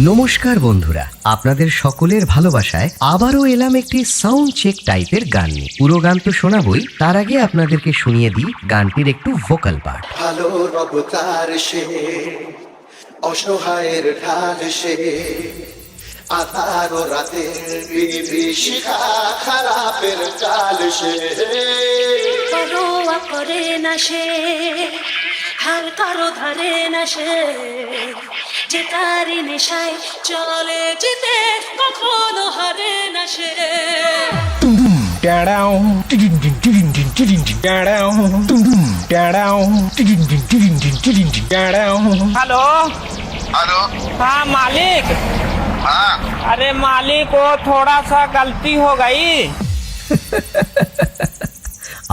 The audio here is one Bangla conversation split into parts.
নমস্কার বন্ধুরা, আপনাদের সকলের ভালোবাসায় আবারও এলাম একটি সাউন্ড চেক টাইপের গান নিয়ে। পুরো গান তো শোনাবই, তার আগে আপনাদেরকে শুনিয়ে দিই গানটির একটু ভোকাল পার্ট। ভালো অবতার সে, অসহায়ের ঢাল সে, আধার ও রাতের বিভীষিকা, খারাপের কাল সে। পরোয়া করে না সে, হার কারো ধারে না সে, যে তারি নেশায় চলে যেতে কখনো হারে না সে। Hello hello. हाँ मालिक। हाँ अरे मालिक वो थोड़ा सा गलती हो गई।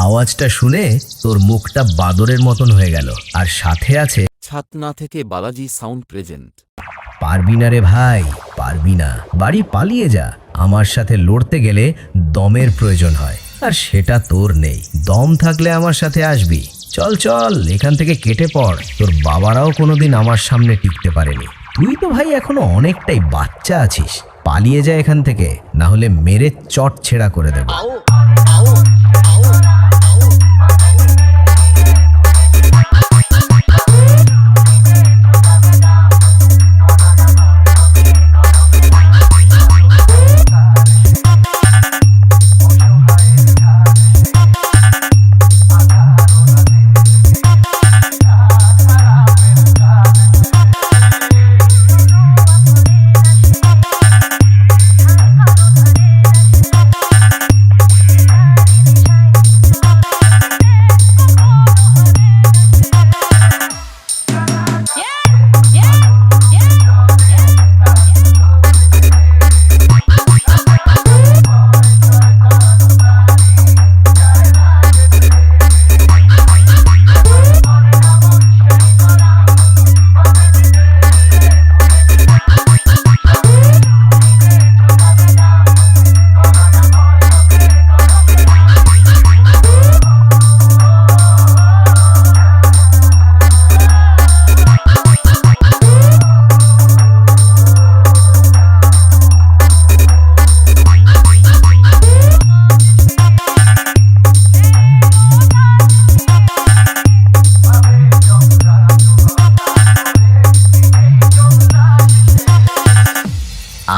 আওয়াজটা শুনে তোর মুখটা বাদরের মতন হয়ে গেল, আর সাথে আছে ছাতনা থেকে বালাজি সাউন্ড প্রেজেন্ট। পারবি না রে ভাই, পারবি না, বাড়ি পালিয়ে যা। আমার সাথে লড়তে গেলে দমের প্রয়োজন হয়, আর সেটা তোর নেই। দম থাকলে আমার সাথে আসবি। চল চল, এখান থেকে কেটে পড়। তোর বাবারাও কোনোদিন আমার সামনে টিকতে পারেনি। তুই তো ভাই এখনো অনেকটাই বাচ্চা আছিস। পালিয়ে যা এখান থেকে, না হলে মেরে চট ছেঁড়া করে দেব।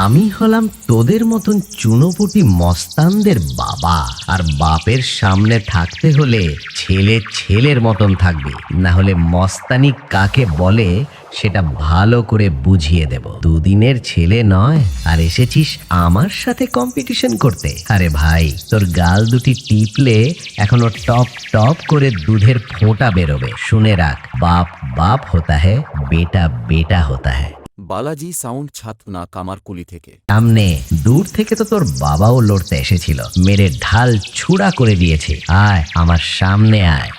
আমি হলাম তোদের মতন চুনোপুটি মস্তানদের বাবা, আর বাপের সামনে থাকতে হলে ছেলে ছেলের মতন থাকবে, না হলে মস্তানি কাকে বলে সেটা ভালো করে বুঝিয়ে দেব। দুদিনের ছেলে নয়, আর এসেছিস আমার সাথে কম্পিটিশন করতে। আরে ভাই, তোর গাল দুটি টিপলে এখনো টপ টপ করে দুধের ফোঁটা বেরোবে। শুনে রাখ, বাপ বাপ হতা হ্যায়, বেটা বেটা হতা হ্যায়। বালাজি সাউন্ড ছাতনা কামারকুলি থেকে। সামনে দূর থেকে তো তোর বাবাও লড়তে এসেছিল, মেরে ঢাল ছুড়া করে দিয়েছে। আয় আমার সামনে আয়।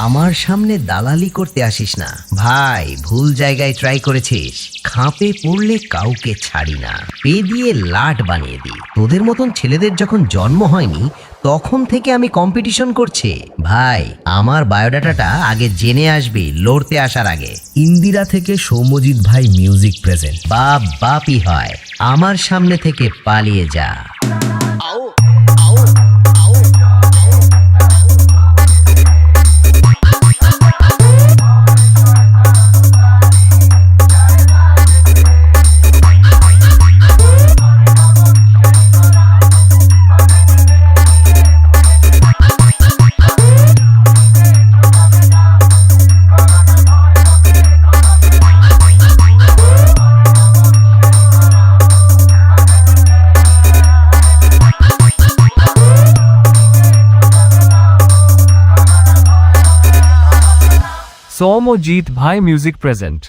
আমার সামনে দালালি করতে আসিস না ভাই, ভুল জায়গায় ট্রাই করেছিস। খাপে পড়লে কাউকে ছাড়ি না, পে দিয়ে লাট বানিয়ে দিই। তোদের মতন ছেলেদের যখন জন্ম হয়নি তখন থেকে আমি কম্পিটিশন করছি। ভাই আমার বায়োডাটাটা আগে জেনে আসবি লড়তে আসার আগে। ইন্দিরা থেকে সৌম্যজিৎ ভাই মিউজিক প্রেজেন্ট। বাপ বাপই হয়, আমার সামনে থেকে পালিয়ে যা। সৌম্যজিৎ ভাই মিউজিক প্রেজেন্ট।